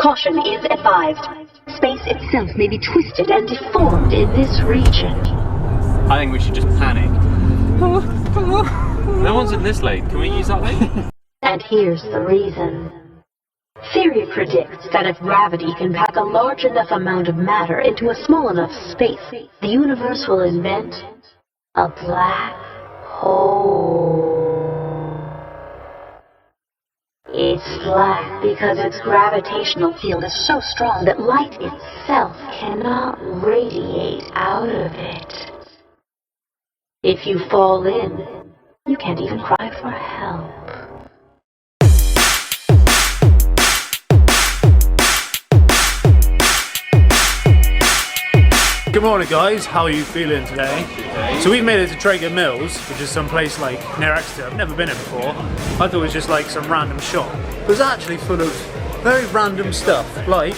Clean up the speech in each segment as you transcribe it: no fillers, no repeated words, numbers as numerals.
Caution is advised. Space itself may be twisted and deformed in this region. I think we should just panic. No one's in this lane. Can we use that lane? And here's the reason. Theory predicts that if gravity can pack a large enough amount of matter into a small enough space, the universe will invent a black hole. It's black because its gravitational field is so strong that light itself cannot radiate out of it. If you fall in, you can't even cry for help. Good morning guys, how are you feeling today? So we've made it to Trago Mills, which is some place like near Exeter. I've never been here before. I thought it was just like some random shop. It was actually full of very random stuff, like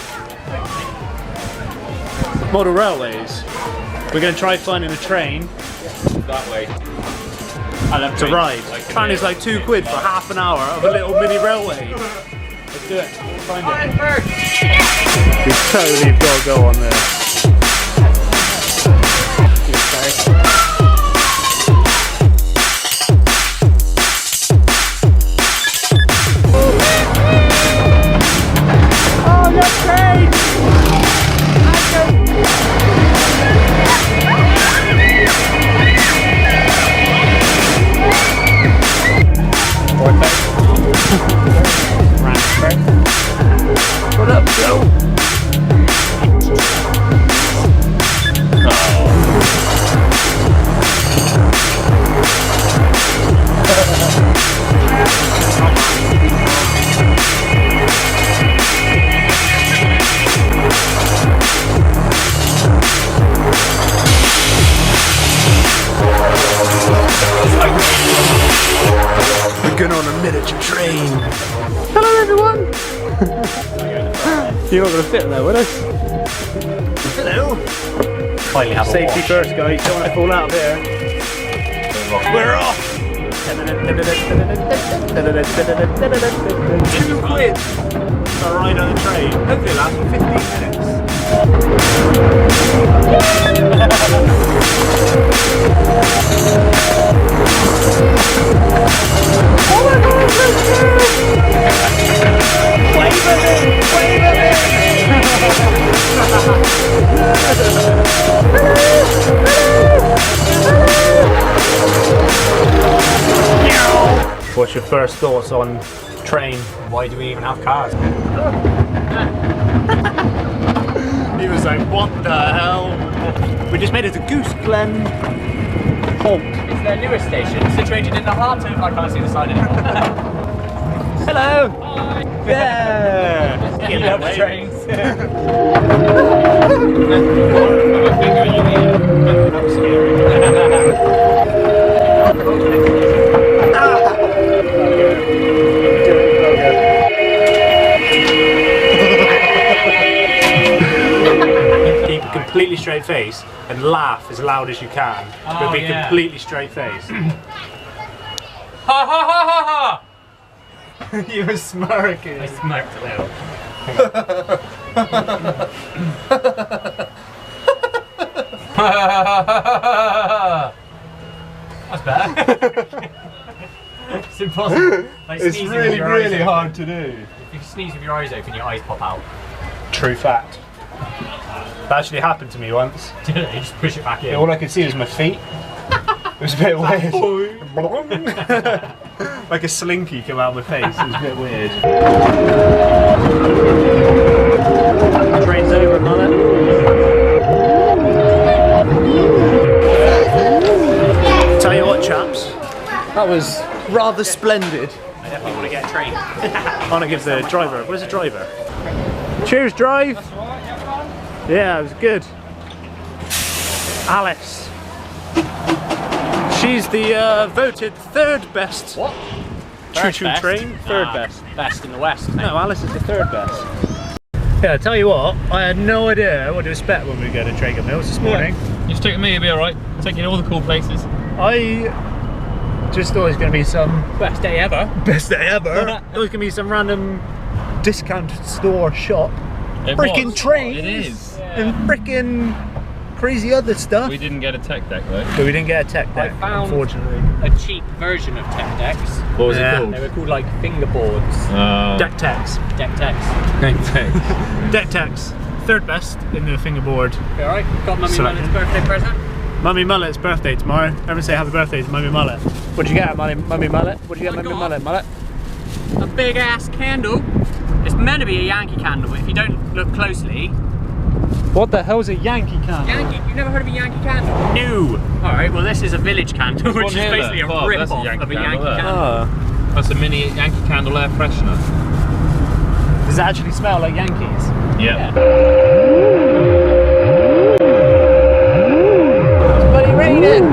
model railways. We're going to try finding a train That way. to ride. Apparently it's like £2 for half an hour of a little mini railway. Let's do it, find it. We totally have got to go on there. What up, Joe? We're going on a miniature train. Hello everyone! You're not going to fit there with us. Hello! Finally have a Safety wash. first guys, don't want to fall out of here. We're off! £2 for a ride on the train. Hopefully it'll last for 15 minutes. Oh my god, wave at it! Wave at it! What's your first thoughts on train? Why do we even have cars? He was like, what the hell? We just made it to Goose, Glen. Halt. It's their newest station, situated in the heart of... I can't see the sign anymore. Hello! Hi! Yeah! You love trains. Keep a completely straight face and laugh as loud as you can. But be completely straight face. Ha ha ha ha ha! You were smirking. I smirked a little. That's better. It's impossible. Like It's sneezing really, with your eyes really open. hard to do. If you sneeze with your eyes open, your eyes pop out. True fact. That actually happened to me once. You just push it back in. All I could see was my feet. It was a bit weird. Like a slinky come out of my face. It was a bit weird. Train's over, mother. Tell you what, chaps. That was rather splendid. I definitely want to get a train. I want to give the driver. Where's the driver? Cheers, drive. Yeah, it was good. Alice. She's the voted third best. What? Choo-choo train. Third best. Best in the West. No, Alice is the third best. Yeah, I tell you what, I had no idea what to expect when we go to Trago Mills this morning. You just take me, you'll be alright. Take you to all the cool places. I just thought it was going to be some Best day ever. best day ever. It was going to be some random discount store shop, freaking trains, It is. and freaking crazy other stuff. We didn't get a tech deck though. But we didn't get a tech deck, I found unfortunately. a cheap version of tech decks. What was Yeah. it They called? were called like fingerboards. Deck techs. Deck decks. Deck techs. Third best in the fingerboard. Alright, got Mummy Selection. Mullet's birthday present. Mummy Mullet's birthday tomorrow. Everyone say happy birthday to Mummy Mullet. What'd you get, Mummy Mullet? What'd you get, I Mummy got- Mullet? A big ass candle. It's meant to be a Yankee candle, but if you don't look closely, What the hell's a Yankee candle? Yankee, you've never heard of a Yankee candle? No. Alright, well this is a village candle, which is one here, basically look. a Oh, that's a rip-off Yankee of a Yankee candle there. candle. Oh. That's a mini Yankee Candle air freshener. Does it actually smell like Yankees? Yeah. It's bloody raining.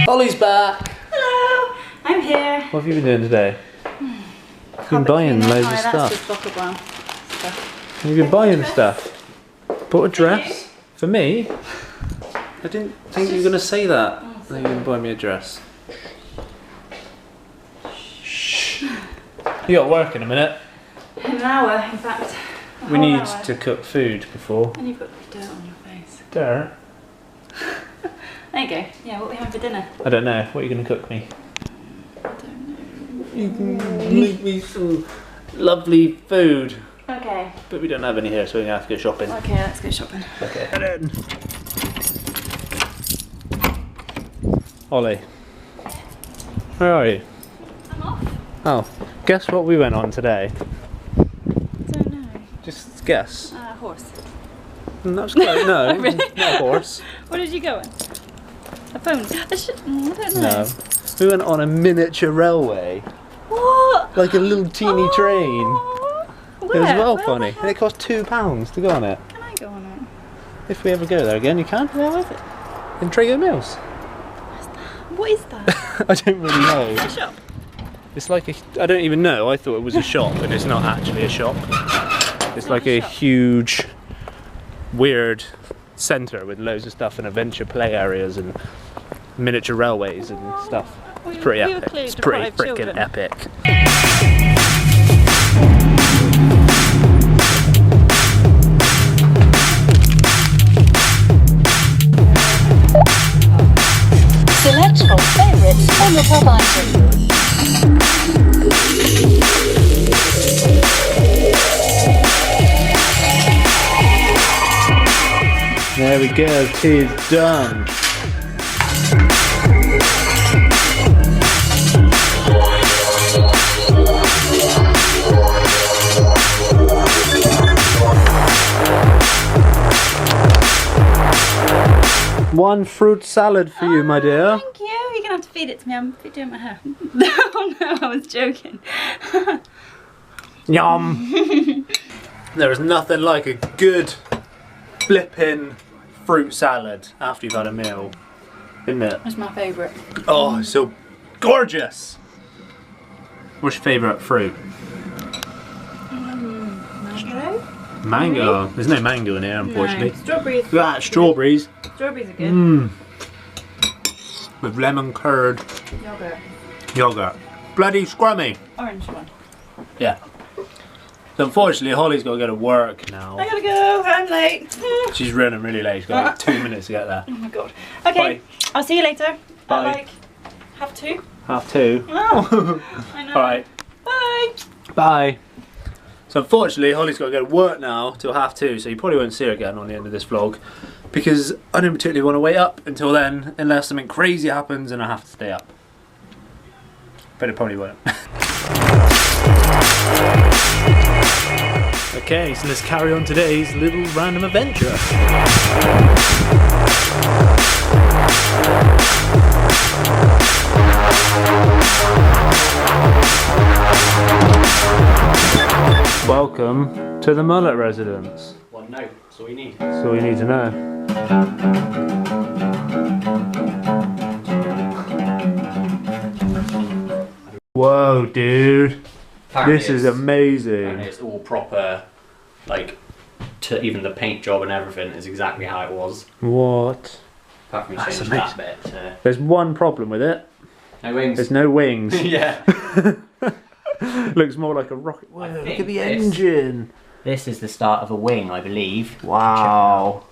Ollie's back. Hello, I'm here. What have you been doing today? You've been buying loads of That's stuff. just bottle brown stuff. You've been buying stuff. Bought a dress for me. I didn't think you were gonna say that. That you didn't buy me a dress. Shh. You got work in a minute. In an hour, in fact. a We whole need hour. to cook food before. And you've got dirt on your face. Dirt. There you go. Yeah, what are we having for dinner? I don't know. What are you gonna cook me? I don't know. You can make me some lovely food. Okay. But we don't have any here, so we're gonna have to go shopping. Okay, let's go shopping. Okay. Ollie, where are you? I'm off. Oh, guess what we went on today? I don't know. Just guess. Horse. That was close. No, Really? not a horse. What did you go on? A pony? I don't know. No. We went on a miniature railway, What? like a little teeny train. Oh, It was well where funny, the and it cost £2 to go on it. hell Can I go on it? If we ever go there again, you can. Where was it? In Trago Mills. What is that? I don't really know. A shop? It's like a. I don't even know. I thought it was a shop, and it's not actually a shop. It's like a huge, weird centre with loads of stuff and adventure play areas and miniature railways and stuff. It's pretty we were epic. clearly It's pretty deprived freaking children. epic. Select from favorites on the top item. There we go. Tea is done. One fruit salad for you, my dear. Thank you. You're gonna have to feed it to me. I'm doing my hair. Oh no, I was joking. Yum. There is nothing like a good flipping fruit salad after you've had a meal, isn't it? That's my favourite. Oh, it's so gorgeous. What's your favourite fruit? Mango? Mango. There's no mango in here, unfortunately. No. Strawberries. Ah, strawberries. Strawberries are good. Mmm. With lemon curd Yogurt. yogurt. Bloody scrummy. Orange one. Yeah. So unfortunately, Holly's got to go to work now. I gotta go. I'm late. She's running really late. She's got like 2 minutes to get there. Oh my god. Okay. Bye. I'll see you later. Bye. At like 2:30. 2:30. Oh, I know. Alright. Bye. Bye. So unfortunately, Holly's got to go to work now till 2:30, so you probably won't see her again on the end of this vlog, because I don't particularly want to wait up until then, unless something crazy happens and I have to stay up. But it probably won't. Okay, so let's carry on today's little random adventure. Welcome to the Mullet residence. One note, that's all you need. That's all you need to know. Whoa, dude. Apparently This is and amazing. it's all proper, like, to even the paint job and everything is exactly how it was. What? Apart from you That's changed amazing. that bit to... There's one problem with it. No wings. There's no wings. Yeah. Looks more like a rocket. Whoa, look think at the this- engine. This is the start of a wing, I believe. Wow.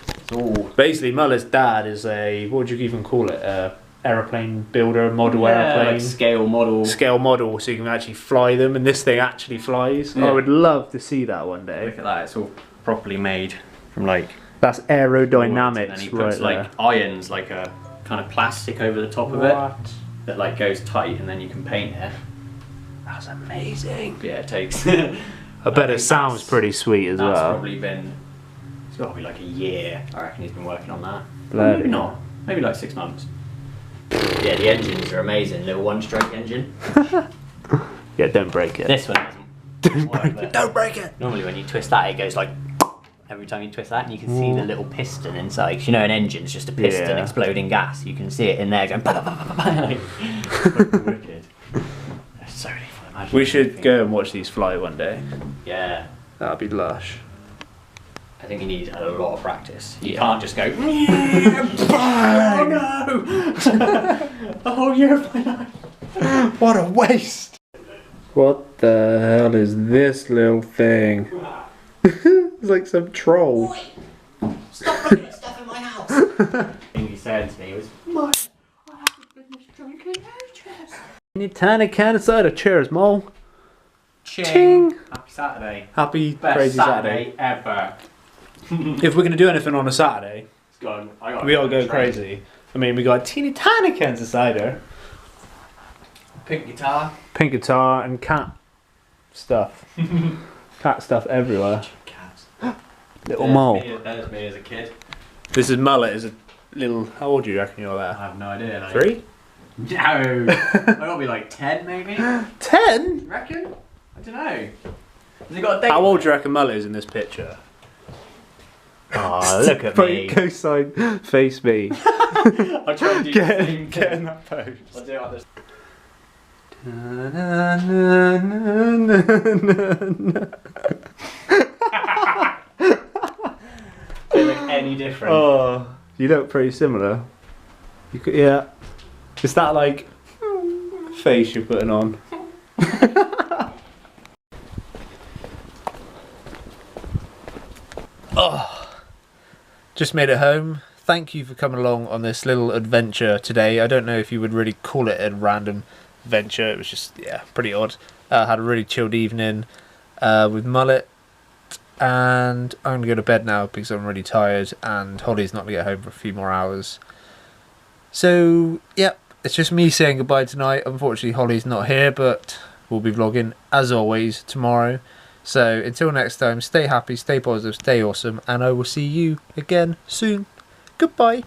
It's all... Basically, Muller's dad is a, what would you even call it? Aeroplane builder, model aeroplane. like scale model. Scale model, so you can actually fly them, and this thing actually flies. Yeah. I would love to see that one day. Look at that, it's all properly made from like... That's wood, and aerodynamics he right puts there. like irons, like a kind of plastic over the top of it that like goes tight, and then you can paint it. That's amazing. Yeah, it takes... I bet it sounds pretty sweet as That's well. probably been... It's got to be like a year, I reckon he's been working on that. Bloody Maybe not. Maybe like 6 months. Yeah, the engines are amazing. Little one-stroke engine. Yeah, don't break it. This one doesn't. Don't break it. Normally when you twist that, it goes like... Every time you twist that, and you can see the little piston inside. 'Cause you know an engine's just a piston Yeah. exploding gas. You can see it in there going... Like, fucking wicked. There's so many fun. Imagine We should anything. go and watch these fly one day. Yeah. That'd be lush. I think you need a lot of practice. You Yeah. can't just go... Oh no! A whole year of my life. What a waste! What the hell is this little thing? It's like some troll. Stop looking at stuff in my house. The thing he said to me was, I haven't been this drunk in ages. Can you turn a can of cider? Cheers, Mole. Ching. Ching. Happy Saturday. Happy Best crazy Saturday. ever. If we're gonna do anything on a Saturday, It's gone. I got we all go crazy. I mean, we got teeny tiny cans of cider, Pink guitar. pink guitar, and cat stuff. Cat stuff everywhere. Cats. Little Mole. There's me as a kid. This is Mullet. Is a little. How old do you reckon you're I there? have no idea. Like, 3? No. I gotta be like 10 maybe. 10? You reckon? I don't know. Has he got a date? How old do you reckon Mullet is in this picture? Oh, look at me. Cosine, face me. I'll try and do the same Get in thing. that pose. I'll do it on this. Do you look any different? Oh, you look pretty similar. You could, yeah. Is that like face you're putting on? Oh, just made it home. Thank you for coming along on this little adventure today. I don't know if you would really call it a random venture. It was just, yeah, pretty odd. Had a really chilled evening with Mullet. And I'm going to go to bed now because I'm really tired and Holly's not going to get home for a few more hours. So, yep, it's just me saying goodbye tonight. Unfortunately, Holly's not here, but we'll be vlogging, as always, tomorrow. So, until next time, stay happy, stay positive, stay awesome, and I will see you again soon. Goodbye.